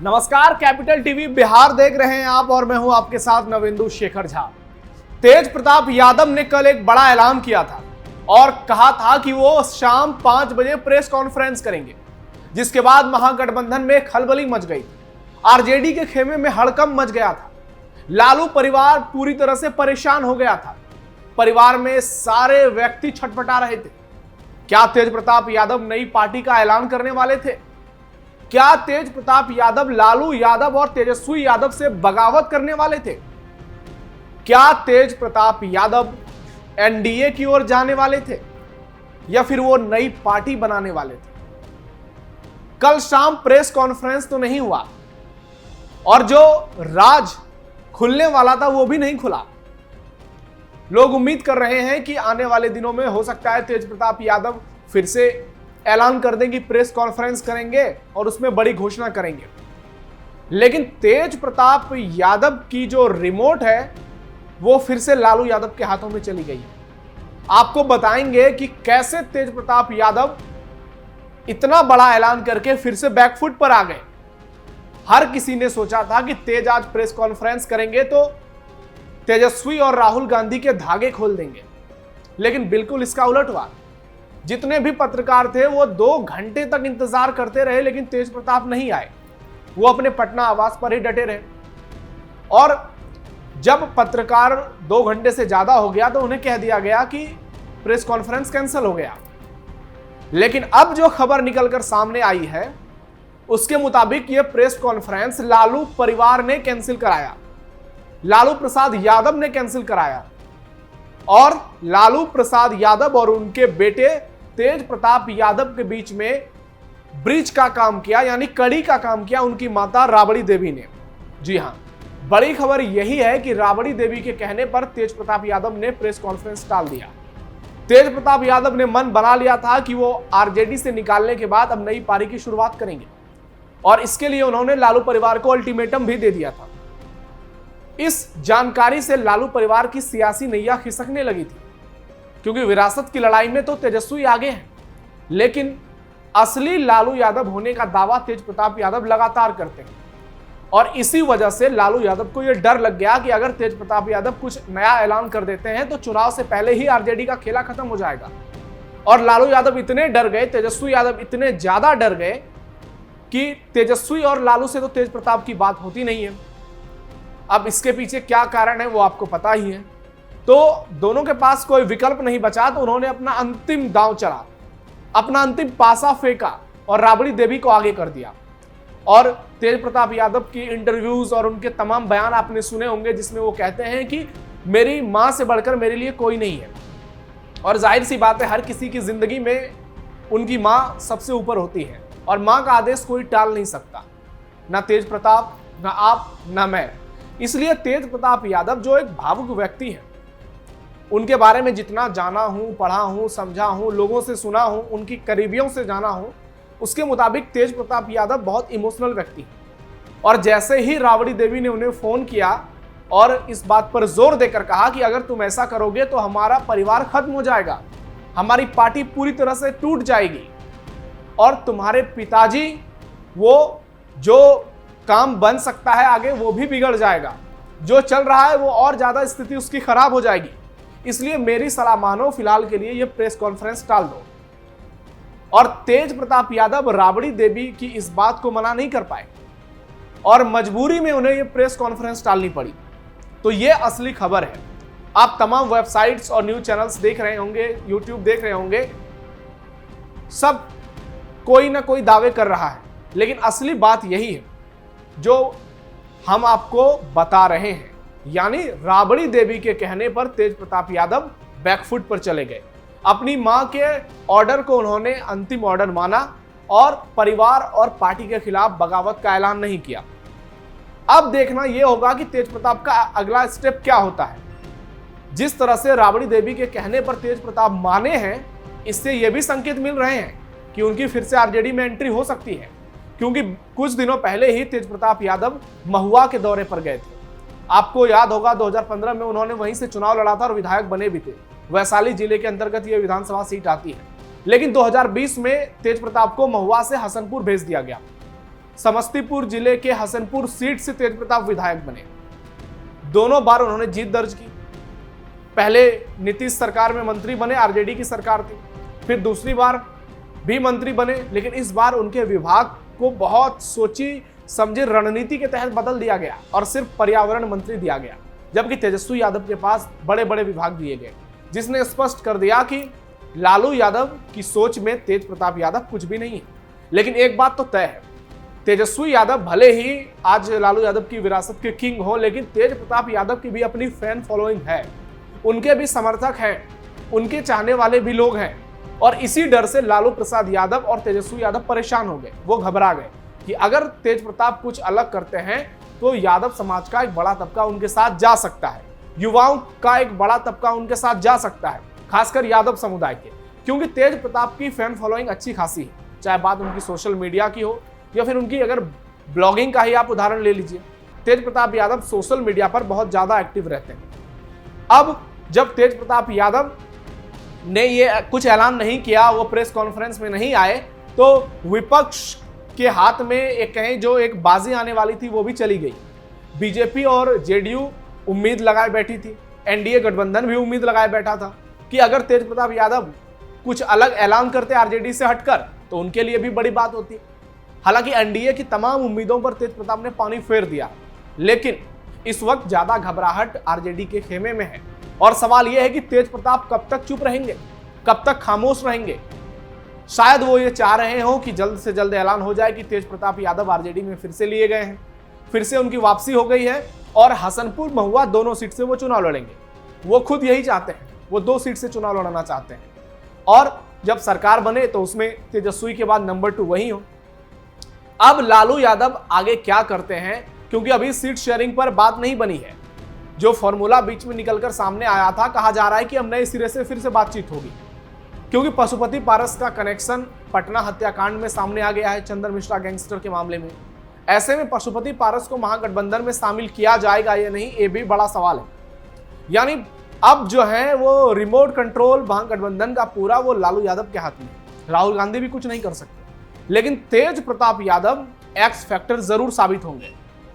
नमस्कार, capital TV Bihar देख रहे हैं आप और मैं हूं आपके साथ नवेंदु शेखर झा। तेज प्रताप यादव ने कल एक बड़ा ऐलान किया था और कहा था कि वो शाम 5 बजे प्रेस कॉन्फ्रेंस करेंगे, जिसके बाद महागठबंधन में खलबली मच गई। आरजेडी के खेमे में हड़कंप मच गया था। लालू परिवार पूरी तरह से परेशान हो गया था। परिवार में सारे व्यक्ति छटपटा रहे थे। क्या तेज प्रताप यादव नई पार्टी का ऐलान करने वाले थे? क्या तेज प्रताप यादव लालू यादव और तेजस्वी यादव से बगावत करने वाले थे? क्या तेज प्रताप यादव एनडीए की ओर जाने वाले थे या फिर वो नई पार्टी बनाने वाले थे? कल शाम प्रेस कॉन्फ्रेंस तो नहीं हुआ और जो राज खुलने वाला था वो भी नहीं खुला। लोग उम्मीद कर रहे हैं कि आने वाले दिनों में हो सकता है तेज प्रताप यादव फिर से ऐलान कर देंगे, प्रेस कॉन्फ्रेंस करेंगे और उसमें बड़ी घोषणा करेंगे। लेकिन तेज प्रताप यादव की जो रिमोट है वो फिर से लालू यादव के हाथों में चली गई है। आपको बताएंगे कि कैसे तेज प्रताप यादव इतना बड़ा ऐलान करके फिर से बैकफुट पर आ गए। हर किसी ने सोचा था कि तेज आज प्रेस कॉन्फ्रेंस करेंगे तो तेजस्वी और राहुल गांधी के धागे खोल देंगे, लेकिन बिल्कुल इसका उलट हुआ। जितने भी पत्रकार थे वो 2 घंटे तक इंतजार करते रहे, लेकिन तेज प्रताप नहीं आए। वो अपने पटना आवास पर ही डटे रहे और जब पत्रकार 2 घंटे से ज्यादा हो गया तो उन्हें कह दिया गया कि प्रेस कॉन्फ्रेंस कैंसिल हो गया। लेकिन अब जो खबर निकलकर सामने आई है उसके मुताबिक ये प्रेस कॉन्फ्रेंस लालू परिवार ने कैंसिल कराया, लालू प्रसाद यादव ने कैंसिल कराया और लालू प्रसाद यादव और उनके बेटे तेज प्रताप यादव के बीच में ब्रिज का काम किया, यानी कड़ी का काम किया उनकी माता राबड़ी देवी ने। जी हां, बड़ी खबर यही है कि राबड़ी देवी के कहने पर तेज प्रताप यादव ने प्रेस कॉन्फ्रेंस टाल दिया। तेज प्रताप यादव ने मन बना लिया था कि वो आरजेडी से निकालने के बाद अब नई पारी की शुरुआत करेंगे और इसके लिए उन्होंने लालू परिवार को अल्टीमेटम भी दे दिया था। इस जानकारी से लालू परिवार की सियासी नैया खिसकने लगी थी, क्योंकि विरासत की लड़ाई में तो तेजस्वी आगे हैं, लेकिन असली लालू यादव होने का दावा तेज प्रताप यादव लगातार करते हैं और इसी वजह से लालू यादव को यह डर लग गया कि अगर तेज प्रताप यादव कुछ नया ऐलान कर देते हैं तो चुनाव से पहले ही आरजेडी का खेला खत्म हो जाएगा। और लालू यादव इतने डर गए, तेजस्वी यादव इतने ज्यादा डर गए कि तेजस्वी और लालू से तो तेज प्रताप की बात होती नहीं है। अब इसके पीछे क्या कारण है वो आपको पता ही है। तो दोनों के पास कोई विकल्प नहीं बचा, तो उन्होंने अपना अंतिम दांव चला, अपना अंतिम पासा फेंका और राबड़ी देवी को आगे कर दिया। और तेज प्रताप यादव की इंटरव्यूज और उनके तमाम बयान आपने सुने होंगे, जिसमें वो कहते हैं कि मेरी मां से बढ़कर मेरे लिए कोई नहीं है। और जाहिर सी बात है, हर किसी की जिंदगी में उनकी मां सबसे ऊपर होती है और मां का आदेश कोई टाल नहीं सकता, ना तेज प्रताप, ना आप, ना मैं। इसलिए तेज प्रताप यादव जो एक भावुक व्यक्ति है, उनके बारे में जितना जाना हूं, पढ़ा हूं, समझा हूं, लोगों से सुना हूं, उनकी करीबियों से जाना हूं, उसके मुताबिक तेज प्रताप यादव बहुत इमोशनल व्यक्ति है। और जैसे ही राबड़ी देवी ने उन्हें फोन किया और इस बात पर जोर देकर कहा कि अगर तुम ऐसा करोगे तो हमारा परिवार खत्म हो जाएगा, हमारी पार्टी पूरी तरह से टूट जाएगी और तुम्हारे पिताजी, वो जो काम बन सकता है आगे वो भी बिगड़ जाएगा, जो चल रहा है वो और ज्यादा स्थिति उसकी खराब हो जाएगी। इसलिए मेरी सलाह मानो, फिलहाल के लिए ये प्रेस कॉन्फ्रेंस टाल दो। और तेज प्रताप यादव राबड़ी देवी की इस बात को मना नहीं कर पाए और मजबूरी में उन्हें ये प्रेस कॉन्फ्रेंस टालनी पड़ी। तो ये असली खबर है। आप तमाम वेबसाइट्स और न्यूज चैनल्स देख रहे होंगे, यूट्यूब देख रहे होंगे, सब कोई ना कोई दावे कर रहा है, लेकिन असली बात यही है जो हम आपको बता रहे हैं। यानी राबड़ी देवी के कहने पर तेज प्रताप यादव बैकफुट पर चले गए। अपनी मां के ऑर्डर को उन्होंने अंतिम ऑर्डर माना और परिवार और पार्टी के खिलाफ बगावत का ऐलान नहीं किया। अब देखना यह होगा कि तेज प्रताप का अगला स्टेप क्या होता है। जिस तरह से राबड़ी देवी के कहने पर तेज प्रताप माने हैं, इससे यह भी संकेत मिल रहे हैं कि उनकी फिर से आरजेडी में एंट्री हो सकती है, क्योंकि कुछ दिनों पहले ही तेज प्रताप यादव महुआ के दौरे पर गए थे। आपको याद होगा 2015 में उन्होंने वहीं से चुनाव लड़ा था और विधायक बने भी थे। वैशाली जिले के अंतर्गत यह विधानसभा सीट आती है। लेकिन 2020 में तेज प्रताप को महुआ से हसनपुर भेज दिया गया समस्तीपुर जिले के हसनपुर सीट से तेज प्रताप विधायक बने। दोनों बार उन्होंने जीत दर्ज की। पहले नीतीश सरकार में मंत्री बने, आरजेडी की सरकार थी, फिर दूसरी बार भी मंत्री बने, लेकिन इस बार उनके विभाग को बहुत सोची समझी रणनीति के तहत बदल दिया गया और सिर्फ पर्यावरण मंत्री दिया गया, जबकि तेजस्वी यादव के पास बड़े बड़े विभाग दिए गए, जिसने स्पष्ट कर दिया कि लालू यादव की सोच में तेज प्रताप यादव कुछ भी नहीं है। लेकिन एक बात तो तय है, तेजस्वी यादव भले ही आज लालू यादव की विरासत के किंग हो, लेकिन तेज प्रताप यादव की भी अपनी फैन फॉलोइंग है, उनके भी समर्थक हैं, उनके चाहने वाले भी लोग हैं। और इसी डर से लालू प्रसाद यादव और तेजस्वी यादव परेशान हो गए, वो घबरा गए कि अगर तेज प्रताप कुछ अलग करते हैं तो यादव समाज का एक बड़ा तबका उनके साथ जा सकता है, युवाओं का एक बड़ा तबका उनके साथ जा सकता है, खासकर यादव समुदाय के, क्योंकि तेज प्रताप की फैन फॉलोइंग अच्छी खासी है। चाहे बात उनकी सोशल मीडिया की हो या फिर उनकी अगर ब्लॉगिंग का ही आप उदाहरण ले लीजिए, तेज प्रताप यादव सोशल मीडिया पर बहुत ज्यादा एक्टिव रहते हैं। अब जब तेज प्रताप यादव ने ये कुछ ऐलान नहीं किया, वो प्रेस कॉन्फ्रेंस में नहीं आए, तो विपक्ष के हाथ में एक कहें जो एक बाजी आने वाली थी वो भी चली गई। बीजेपी और जेडीयू उम्मीद लगाए बैठी थी, एनडीए गठबंधन भी उम्मीद लगाए बैठा था कि अगर तेज प्रताप यादव कुछ अलग ऐलान करते आरजेडी से हटकर तो उनके लिए भी बड़ी बात होती। हालांकि एनडीए की तमाम उम्मीदों पर तेज प्रताप ने पानी फेर दिया, लेकिन इस वक्त ज्यादा घबराहट आरजेडी के खेमे में है और सवाल यह है कि तेज प्रताप कब तक चुप रहेंगे, कब तक खामोश रहेंगे। शायद वो ये चाह रहे हो कि जल्द से जल्द ऐलान हो जाए कि तेज प्रताप यादव आरजेडी में फिर से लिए गए हैं, फिर से उनकी वापसी हो गई है और हसनपुर महुआ दोनों सीट से वो चुनाव लड़ेंगे। वो खुद यही चाहते हैं, वो 2 सीट से चुनाव लड़ना चाहते हैं और जब सरकार बने तो उसमें तेजस्वी के बाद नंबर 2 वही हो। अब लालू यादव आगे क्या करते हैं, क्योंकि अभी सीट शेयरिंग पर बात नहीं बनी है। जो फॉर्मूला बीच में निकलकर सामने आया था, कहा जा रहा है कि अब नए सिरे से फिर से बातचीत होगी, क्योंकि पशुपति पारस का कनेक्शन पटना हत्याकांड में सामने आ गया है, चंदन मिश्रा गैंगस्टर के मामले में। ऐसे में पशुपति पारस को महागठबंधन में शामिल किया जाएगा या नहीं, ये भी बड़ा सवाल है। यानी अब जो है वो रिमोट कंट्रोल महागठबंधन का पूरा वो लालू यादव के हाथ में, राहुल गांधी भी कुछ नहीं कर सकते। लेकिन तेज प्रताप यादव एक्स फैक्टर जरूर साबित होंगे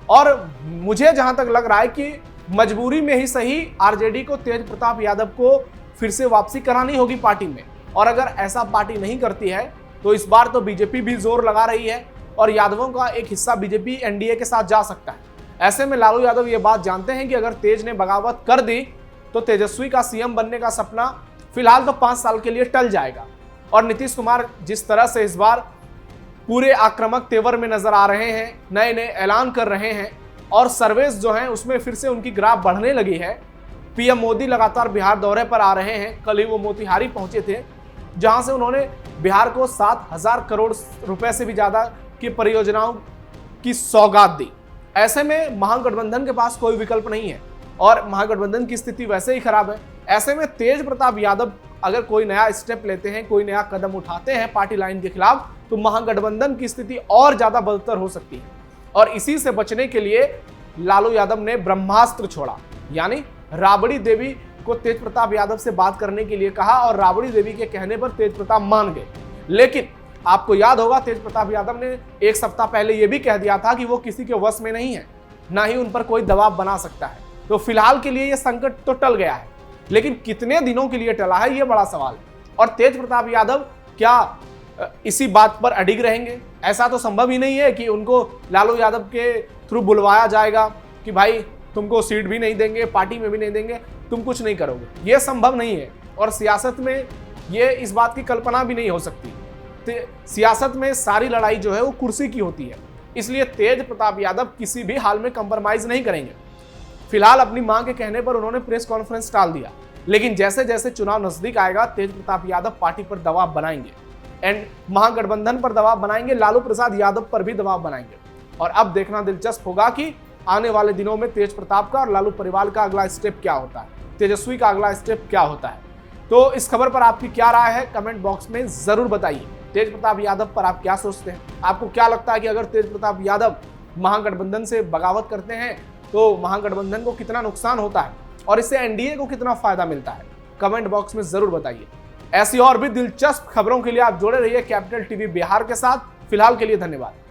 और मुझे जहां तक लग रहा है कि मजबूरी में ही सही आरजेडी को तेज प्रताप यादव को फिर से वापसी करानी होगी पार्टी में, और अगर ऐसा पार्टी नहीं करती है तो इस बार तो बीजेपी भी जोर लगा रही है और यादवों का एक हिस्सा बीजेपी एनडीए के साथ जा सकता है। ऐसे में लालू यादव ये बात जानते हैं कि अगर तेज ने बगावत कर दी तो तेजस्वी का सीएम बनने का सपना फिलहाल तो 5 साल के लिए टल जाएगा और नीतीश कुमार जिस तरह से इस बार पूरे आक्रामक तेवर में नजर आ रहे हैं, नए नए ऐलान कर रहे हैं और सर्वेस जो हैं उसमें फिर से उनकी ग्राफ बढ़ने लगी है। पीएम मोदी लगातार बिहार दौरे पर आ रहे हैं। कल ही वो मोतिहारी पहुंचे थे, जहां से उन्होंने बिहार को 7,000 करोड़ रुपए से भी ज्यादा की परियोजनाओं की सौगात दी। ऐसे में महागठबंधन के पास कोई विकल्प नहीं है और महागठबंधन की स्थिति वैसे ही खराब है। ऐसे में तेज प्रताप यादव अगर कोई नया स्टेप लेते हैं, कोई नया कदम उठाते हैं पार्टी लाइन के खिलाफ, तो महागठबंधन की स्थिति और ज्यादा बदतर हो सकती है। और इसी से बचने के लिए लालू यादव ने ब्रह्मास्त्र छोड़ा, यानी राबड़ी देवी को तेज प्रताप यादव से बात करने के लिए कहा और राबड़ी देवी के कहने पर तेज प्रताप मान गए। लेकिन आपको याद होगा तेज प्रताप यादव ने 1 सप्ताह पहले यह भी कह दिया था कि वो किसी के वश में नहीं है, ना ही उन पर कोई दबाव बना सकता है। तो फिलहाल के लिए यह संकट तो टल गया है, लेकिन कितने दिनों के लिए टला है, यह बड़ा सवाल है। और तेज प्रताप यादव क्या इसी बात पर अडिग रहेंगे? ऐसा तो संभव ही नहीं है कि उनको लालू यादव के थ्रू बुलवाया जाएगा कि भाई तुमको सीट भी नहीं देंगे, पार्टी में भी नहीं देंगे, तुम कुछ नहीं करोगे। यह संभव नहीं है और सियासत में ये इस बात की कल्पना भी नहीं हो सकती। सियासत में सारी लड़ाई जो है वो कुर्सी की होती है, इसलिए तेज प्रताप यादव किसी भी हाल में कंप्रोमाइज नहीं करेंगे। फिलहाल अपनी मां के कहने पर उन्होंने प्रेस कॉन्फ्रेंस टाल दिया, लेकिन जैसे जैसे चुनाव नजदीक आएगा तेज प्रताप यादव पार्टी पर दबाव बनाएंगे एंड महागठबंधन पर दबाव बनाएंगे, लालू प्रसाद यादव पर भी दबाव बनाएंगे। और अब देखना दिलचस्प होगा कि आने वाले दिनों में तेज प्रताप का और लालू परिवार का अगला स्टेप क्या होता है, तेजस्वी का अगला स्टेप क्या होता है। तो इस खबर पर आपकी क्या राय है, कमेंट बॉक्स में जरूर बताइए। तेज प्रताप यादव पर आप क्या सोचते हैं? आपको क्या लगता है कि अगर तेज प्रताप यादव महागठबंधन से बगावत करते हैं तो महागठबंधन को कितना नुकसान होता है और इससे एनडीए को कितना फायदा मिलता है? कमेंट बॉक्स में जरूर बताइए। ऐसी और भी दिलचस्प खबरों के लिए आप जुड़े रहिए कैपिटल टीवी बिहार के साथ। फिलहाल के लिए धन्यवाद।